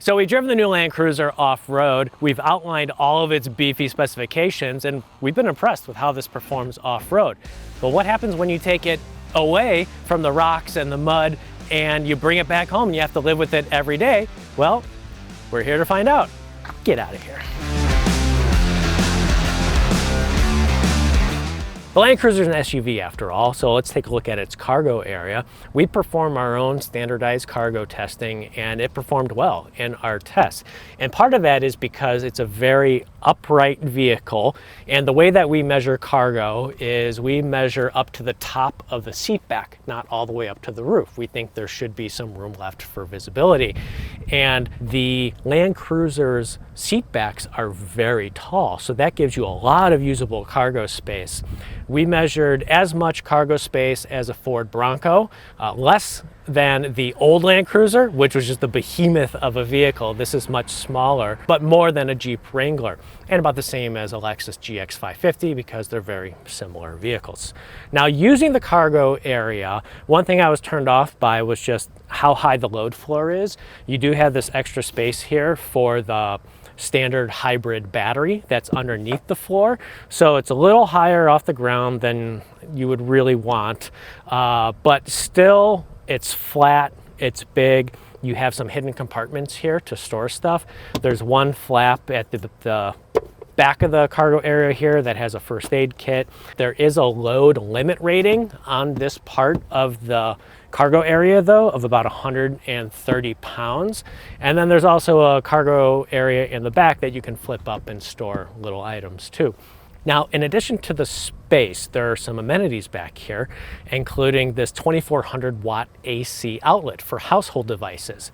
So we've driven the new Land Cruiser off-road. We've outlined all of its beefy specifications, and we've been impressed with how this performs off-road. But what happens when you take it away from the rocks and the mud and you bring it back home and you have to live with it every day? Well, we're here to find out. Get out of here. The Land Cruiser is an SUV after all, so let's take a look at its cargo area. We perform our own standardized cargo testing, and it performed well in our tests. And part of that is because it's a very upright vehicle, and the way that we measure cargo is we measure up to the top of the seat back, not all the way up to the roof. We think there should be some room left for visibility. And the Land Cruiser's seat backs are very tall, so that gives you a lot of usable cargo space. We measured as much cargo space as a Ford Bronco, less than the old Land Cruiser, which was just the behemoth of a vehicle. This is much smaller, but more than a Jeep Wrangler, and about the same as a Lexus GX 550 because they're very similar vehicles. Now, using the cargo area, one thing I was turned off by was just how high the load floor is. You do have this extra space here for the standard hybrid battery that's underneath the floor, so it's a little higher off the ground than you would really want, but still it's flat, it's big. You have some hidden compartments here to store stuff. There's one flap at the back of the cargo area here that has a first aid kit. There is a load limit rating on this part of the cargo area though of about 130 pounds. And then there's also a cargo area in the back that you can flip up and store little items too. Now, in addition to the space, there are some amenities back here, including this 2400 watt AC outlet for household devices.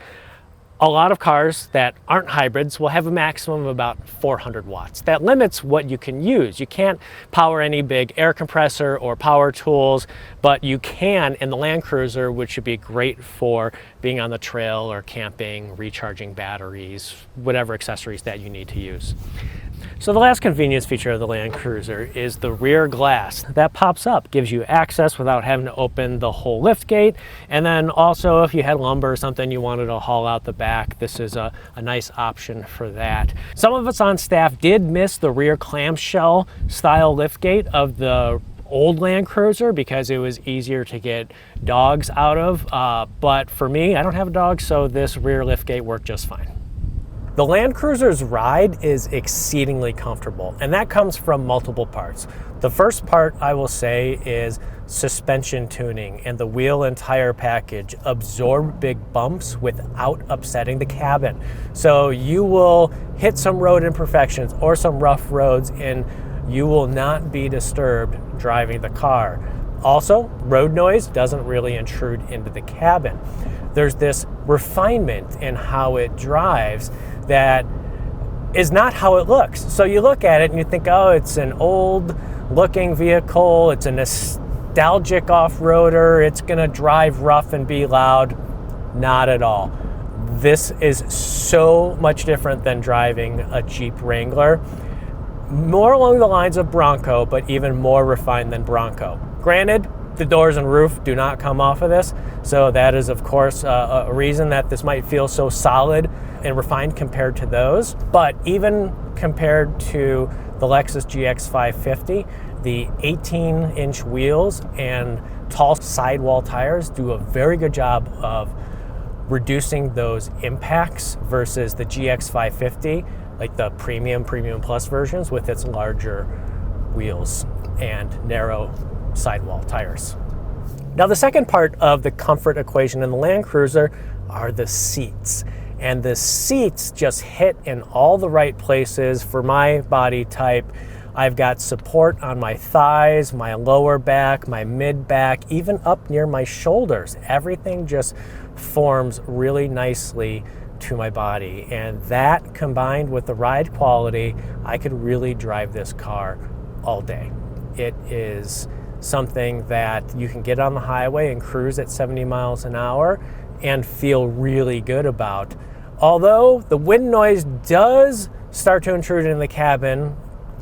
A lot of cars that aren't hybrids will have a maximum of about 400 watts. That limits what you can use. You can't power any big air compressor or power tools, but you can in the Land Cruiser, which should be great for being on the trail or camping, recharging batteries, whatever accessories that you need to use. So the last convenience feature of the Land Cruiser is the rear glass. That pops up, gives you access without having to open the whole lift gate. And then also if you had lumber or something you wanted to haul out the back, this is a nice option for that. Some of us on staff did miss the rear clamshell style lift gate of the old Land Cruiser because it was easier to get dogs out of. But for me, I don't have a dog, so this rear lift gate worked just fine. The Land Cruiser's ride is exceedingly comfortable, and that comes from multiple parts. The first part, I will say, is suspension tuning, and the wheel and tire package absorb big bumps without upsetting the cabin. So you will hit some road imperfections or some rough roads, and you will not be disturbed driving the car. Also, road noise doesn't really intrude into the cabin. There's this refinement in how it drives that is not how it looks. So you look at it and you think, oh, it's an old looking vehicle, it's a nostalgic off-roader, it's gonna drive rough and be loud. Not at all. This is so much different than driving a Jeep Wrangler. More along the lines of Bronco, but even more refined than Bronco. Granted, the doors and roof do not come off of this, so that is of course a reason that this might feel so solid and refined compared to those. But even compared to the Lexus GX 550, the 18-inch wheels and tall sidewall tires do a very good job of reducing those impacts versus the GX 550, like the premium plus versions with its larger wheels and narrow sidewall tires. Now, the second part of the comfort equation in the Land Cruiser are the seats. And the seats just hit in all the right places for my body type. I've got support on my thighs, my lower back, my mid back, even up near my shoulders. Everything just forms really nicely to my body. And that combined with the ride quality, I could really drive this car all day. It is something that you can get on the highway and cruise at 70 miles an hour and feel really good about. Although the wind noise does start to intrude in the cabin,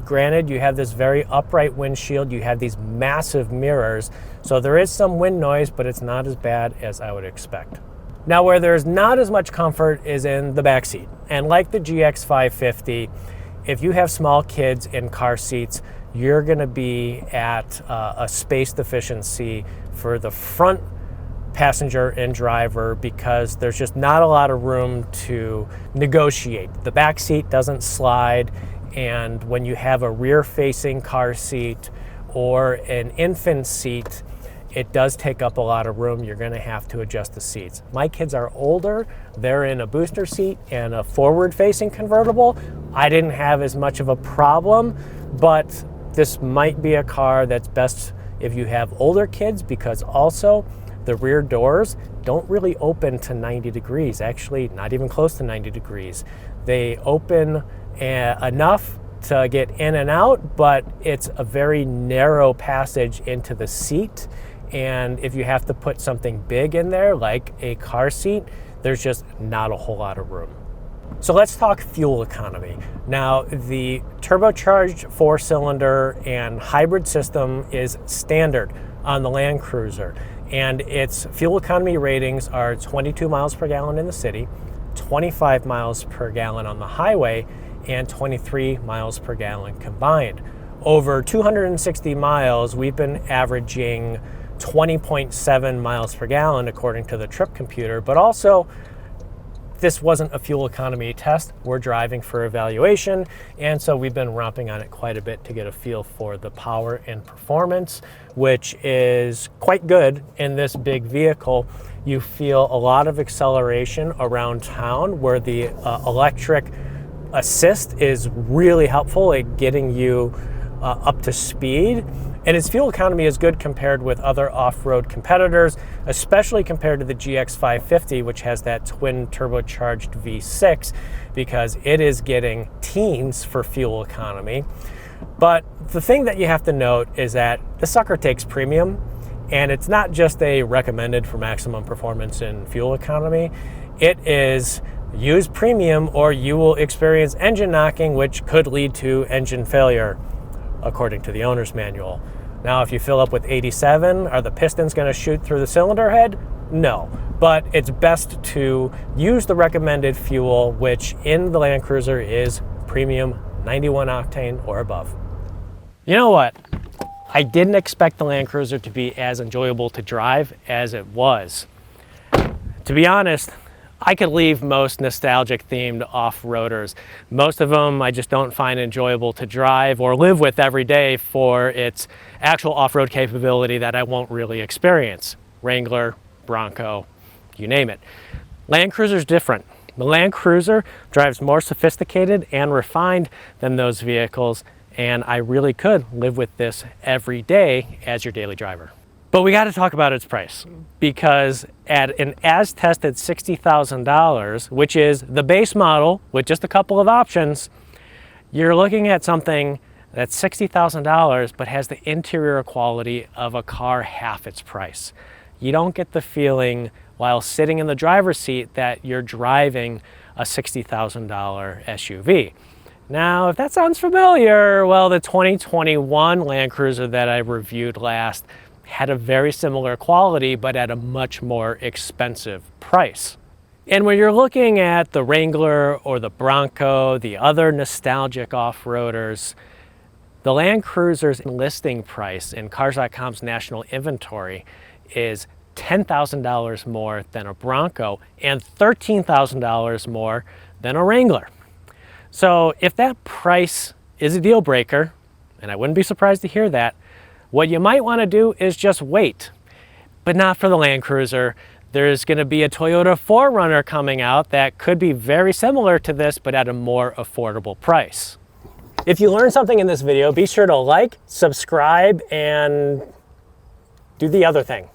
granted you have this very upright windshield, you have these massive mirrors, so there is some wind noise, but it's not as bad as I would expect. Now, where there's not as much comfort is in the back seat. And like the GX550, if you have small kids in car seats, you're gonna be at a space deficiency for the front passenger and driver because there's just not a lot of room to negotiate. The back seat doesn't slide, and when you have a rear-facing car seat or an infant seat, it does take up a lot of room. You're gonna have to adjust the seats. My kids are older. They're in a booster seat and a forward-facing convertible. I didn't have as much of a problem, but this might be a car that's best if you have older kids, because also the rear doors don't really open to 90 degrees, actually not even close to 90 degrees. They open enough to get in and out, but it's a very narrow passage into the seat. And if you have to put something big in there, like a car seat, there's just not a whole lot of room. So let's talk fuel economy. Now, the turbocharged 4-cylinder and hybrid system is standard on the Land Cruiser, and its fuel economy ratings are 22 miles per gallon in the city, 25 miles per gallon on the highway, and 23 miles per gallon combined. Over 260 miles, we've been averaging 20.7 miles per gallon according to the trip computer, but also this wasn't a fuel economy test. We're driving for evaluation, and so we've been romping on it quite a bit to get a feel for the power and performance, which is quite good in this big vehicle. You feel a lot of acceleration around town, where the electric assist is really helpful at getting you up to speed. And its fuel economy is good compared with other off-road competitors, especially compared to the GX550, which has that twin turbocharged V6, because it is getting teens for fuel economy. But the thing that you have to note is that the sucker takes premium, and it's not just a recommended for maximum performance in fuel economy. It is use premium or you will experience engine knocking, which could lead to engine failure, according to the owner's manual. Now, if you fill up with 87, are the pistons going to shoot through the cylinder head? No, but it's best to use the recommended fuel, which in the Land Cruiser is premium 91 octane or above. You know what? I didn't expect the Land Cruiser to be as enjoyable to drive as it was. To be honest, I could leave most nostalgic themed off-roaders. Most of them I just don't find enjoyable to drive or live with every day for its actual off-road capability that I won't really experience. Wrangler, Bronco, you name it. Land Cruiser's different. The Land Cruiser drives more sophisticated and refined than those vehicles, and I really could live with this every day as your daily driver. But we got to talk about its price, because at an as-tested $60,000, which is the base model with just a couple of options, you're looking at something that's $60,000 but has the interior quality of a car half its price. You don't get the feeling while sitting in the driver's seat that you're driving a $60,000 SUV. Now, if that sounds familiar, well, the 2021 Land Cruiser that I reviewed last had a very similar quality, but at a much more expensive price. And when you're looking at the Wrangler or the Bronco, the other nostalgic off-roaders, the Land Cruiser's listing price in Cars.com's national inventory is $10,000 more than a Bronco and $13,000 more than a Wrangler. So if that price is a deal breaker, and I wouldn't be surprised to hear that, what you might want to do is just wait, but not for the Land Cruiser. There's going to be a Toyota 4Runner coming out that could be very similar to this, but at a more affordable price. If you learned something in this video, be sure to like, subscribe, and do the other thing.